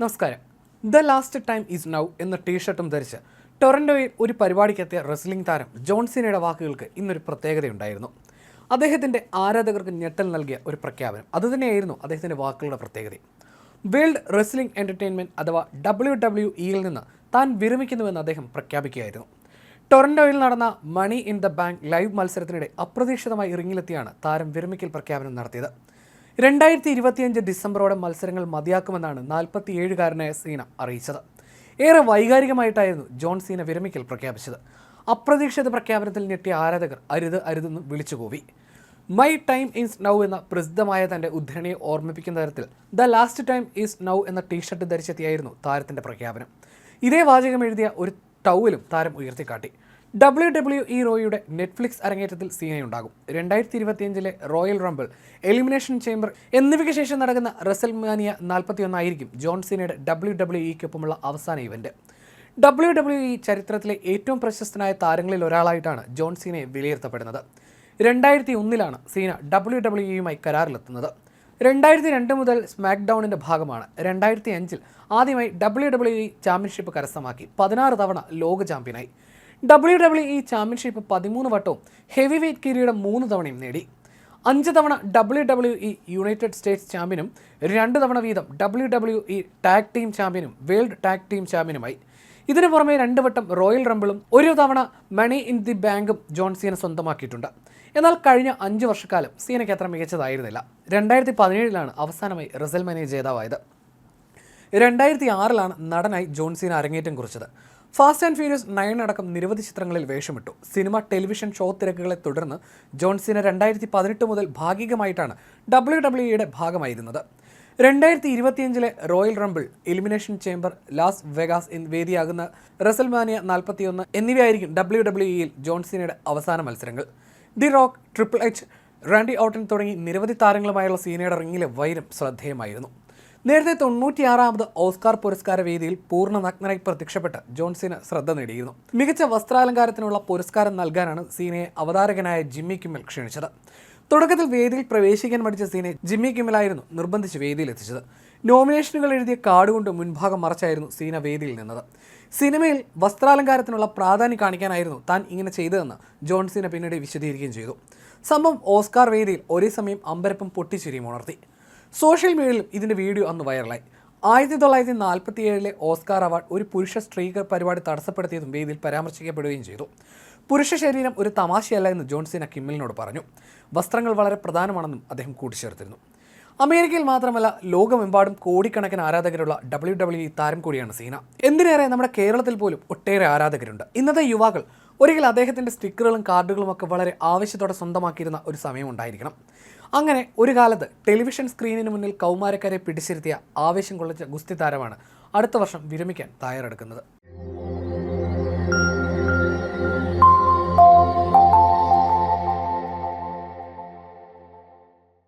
നമസ്കാരം. The last time is now എന്ന ടീഷർട്ടും ധരിച്ച് ടൊറന്റോയിൽ ഒരു പരിപാടിക്കെത്തിയ റെസ്ലിംഗ് താരം ജോൺ സീനയുടെ വാക്കുകൾക്ക് ഇന്നൊരു പ്രത്യേകതയുണ്ടായിരുന്നു. അദ്ദേഹത്തിൻ്റെ ആരാധകർക്ക് ഞെട്ടൽ നൽകിയ ഒരു പ്രഖ്യാപനം അതുതന്നെയായിരുന്നു അദ്ദേഹത്തിൻ്റെ വാക്കുകളുടെ പ്രത്യേകത. വേൾഡ് റെസ്ലിംഗ് എൻ്റർടൈൻമെൻറ്റ് അഥവാ WWE നിന്ന് താൻ വിരമിക്കുന്നുവെന്ന് അദ്ദേഹം പ്രഖ്യാപിക്കുകയായിരുന്നു. ടൊറന്റോയിൽ നടന്ന money in the bank live മത്സരത്തിനിടെ അപ്രതീക്ഷിതമായി ഇറങ്ങിലെത്തിയാണ് താരം വിരമിക്കൽ പ്രഖ്യാപനം നടത്തിയത്. 2025 ഡിസംബറോടെ മത്സരങ്ങൾ മതിയാക്കുമെന്നാണ് 47-കാരനായ സീന അറിയിച്ചത്. ഏറെ വൈകാരികമായിട്ടായിരുന്നു ജോൺ സീന വിരമിക്കൽ പ്രഖ്യാപിച്ചത്. അപ്രതീക്ഷിത പ്രഖ്യാപനത്തിൽ ഞെട്ടിയ ആരാധകർ അരുതെന്ന് വിളിച്ചുകൂവി. മൈ ടൈം ഈസ് നൗ എന്ന പ്രസിദ്ധമായ തൻ്റെ ഉദ്ധരണിയെ ഓർമ്മിപ്പിക്കുന്ന തരത്തിൽ the last time is now എന്ന ടീഷർട്ട് ധരിച്ചെത്തിയായിരുന്നു താരത്തിൻ്റെ പ്രഖ്യാപനം. ഇതേ വാചകം എഴുതിയ ഒരു ടൗവലും താരം ഉയർത്തിക്കാട്ടി. WWE റോയുടെ നെറ്റ്ഫ്ലിക്സ് അരങ്ങേറ്റത്തിൽ സീനയുണ്ടാകും. 2025 റോയൽ റംബിൾ, എലിമിനേഷൻ ചേംബർ എന്നിവയ്ക്ക് ശേഷം നടക്കുന്ന റെസൽമാനിയ 41 ആയിരിക്കും ജോൺ സീനയുടെ WWEക്കൊപ്പമുള്ള അവസാന ഇവന്റ്. WWE ചരിത്രത്തിലെ ഏറ്റവും പ്രശസ്തനായ താരങ്ങളിൽ ഒരാളായിട്ടാണ് ജോൺ സീനയെ വിലയിരുത്തപ്പെടുന്നത്. 2001 സീന WWEയുമായി കരാറിലെത്തുന്നത്. 2002 മുതൽ സ്മാക്ക് ഡൗണിൻ്റെ ഭാഗമാണ്. 2005 ആദ്യമായി WWE ചാമ്പ്യൻഷിപ്പ് കരസ്ഥമാക്കി. 16 തവണ ലോക ചാമ്പ്യനായി. WWE ചാമ്പ്യൻഷിപ്പ് 13 വട്ടവും ഹെവി വെയ്റ്റ് കിരീടം 3 തവണയും നേടി. 5 തവണ WWE യുണൈറ്റഡ് സ്റ്റേറ്റ്സ് ചാമ്പ്യനും 2 തവണ വീതം WWE ടാഗ് ടീം ചാമ്പ്യനും വേൾഡ് ടാഗ് ടീം ചാമ്പ്യനുമായി. ഇതിനു പുറമെ 2 വട്ടം റോയൽ റംബിളും 1 തവണ മണി ഇൻ ദി ബാങ്കും ജോൺ സീന സ്വന്തമാക്കിയിട്ടുണ്ട്. എന്നാൽ കഴിഞ്ഞ 5 വർഷക്കാലം സീനയ്ക്ക് അത്ര മികച്ചതായിരുന്നില്ല. 2017 അവസാനമായി റെസൽമാനിയ ജേതാവായത്. 2006 നടനായി ജോൺ സീന അരങ്ങേറ്റം കുറിച്ചത്. ഫാസ്റ്റ് ആൻഡ് ഫ്യൂരിയസ് 9 അടക്കം നിരവധി ചിത്രങ്ങളിൽ വേഷമിട്ടു. സിനിമ, ടെലിവിഷൻ ഷോ തിരക്കുകളെ തുടർന്ന് ജോൺ സീന 2018 മുതൽ ഭാഗികമായിട്ടാണ് WWEയുടെ ഭാഗമായിരുന്നത്. 2025 Royal Rumble, Elimination Chamber, Las Vegas വേദിയാകുന്ന റെസൽമാനിയ 41 എന്നിവയായിരിക്കും WWEയിൽ ജോൺ സീനയുടെ അവസാന മത്സരങ്ങൾ. The Rock, Triple H, Randy Orton തുടങ്ങി നിരവധി താരങ്ങളുമായുള്ള സീനയുടെ റിങ്ങിലെ വൈരം ശ്രദ്ധേയമായിരുന്നു. നേരത്തെ 96ാമത് ഓസ്കാർ പുരസ്കാര വേദിയിൽ പൂർണ്ണ നഗ്നനായി പ്രത്യക്ഷപ്പെട്ട് ജോൺ സീന ശ്രദ്ധ നേടിയിരുന്നു. മികച്ച വസ്ത്രാലങ്കാരത്തിനുള്ള പുരസ്കാരം നൽകാനാണ് സീനയെ അവതാരകനായ ജിമ്മി കിമ്മൽ ക്ഷണിച്ചത്. തുടക്കത്തിൽ വേദിയിൽ പ്രവേശിക്കാൻ മടിച്ച സീനയെ ജിമ്മി കിമ്മലായിരുന്നു നിർബന്ധിച്ച് വേദിയിലെത്തിച്ചത്. നോമിനേഷനുകൾ എഴുതിയ കാർഡ് കൊണ്ട് മുൻഭാഗം മറച്ചായിരുന്നു സീന വേദിയിൽ നിന്നത്. സിനിമയിൽ വസ്ത്രാലങ്കാരത്തിനുള്ള പ്രാധാന്യം കാണിക്കാനായിരുന്നു താൻ ഇങ്ങനെ ചെയ്തതെന്ന് ജോൺ സീന പിന്നീട് വിശദീകരിക്കുകയും ചെയ്തു. സംഭവം ഓസ്കാർ വേദിയിൽ ഒരേ സമയം അമ്പരപ്പും പൊട്ടിച്ചിരിയും ഉണർത്തി. സോഷ്യൽ മീഡിയയിലും ഇതിൻ്റെ വീഡിയോ അന്ന് വൈറലായി. 1947 ഓസ്കാർ അവാർഡ് ഒരു പുരുഷ സ്ത്രീ പരിപാടി തടസ്സപ്പെടുത്തിയതും വേദിയിൽ പരാമർശിക്കപ്പെടുകയും ചെയ്തു. പുരുഷ ശരീരം ഒരു തമാശയല്ല എന്ന് ജോൺ സീന കിമ്മലിനോട് പറഞ്ഞു. വസ്ത്രങ്ങൾ വളരെ പ്രധാനമാണെന്നും അദ്ദേഹം കൂട്ടിച്ചേർത്തിരുന്നു. അമേരിക്കയിൽ മാത്രമല്ല ലോകമെമ്പാടും കോടിക്കണക്കിന് ആരാധകരുള്ള WWE താരം കൂടിയാണ് സീന. എന്തിനേറെ നമ്മുടെ കേരളത്തിൽ പോലും ഒട്ടേറെ ആരാധകരുണ്ട്. ഇന്നത്തെ യുവാക്കൾ ഒരിക്കൽ അദ്ദേഹത്തിൻ്റെ സ്റ്റിക്കറുകളും കാർഡുകളും ഒക്കെ വളരെ ആവശ്യത്തോടെ സ്വന്തമാക്കിയിരുന്ന ഒരു സമയമുണ്ടായിരിക്കണം. അങ്ങനെ ഒരു കാലത്ത് ടെലിവിഷൻ സ്ക്രീനിന് മുന്നിൽ കൗമാരക്കാരെ പിടിച്ചിരുത്തിയ ആവേശം കൊള്ളിച്ച ഗുസ്തി താരമാണ് അടുത്ത വർഷം വിരമിക്കാൻ തയ്യാറെടുക്കുന്നത്.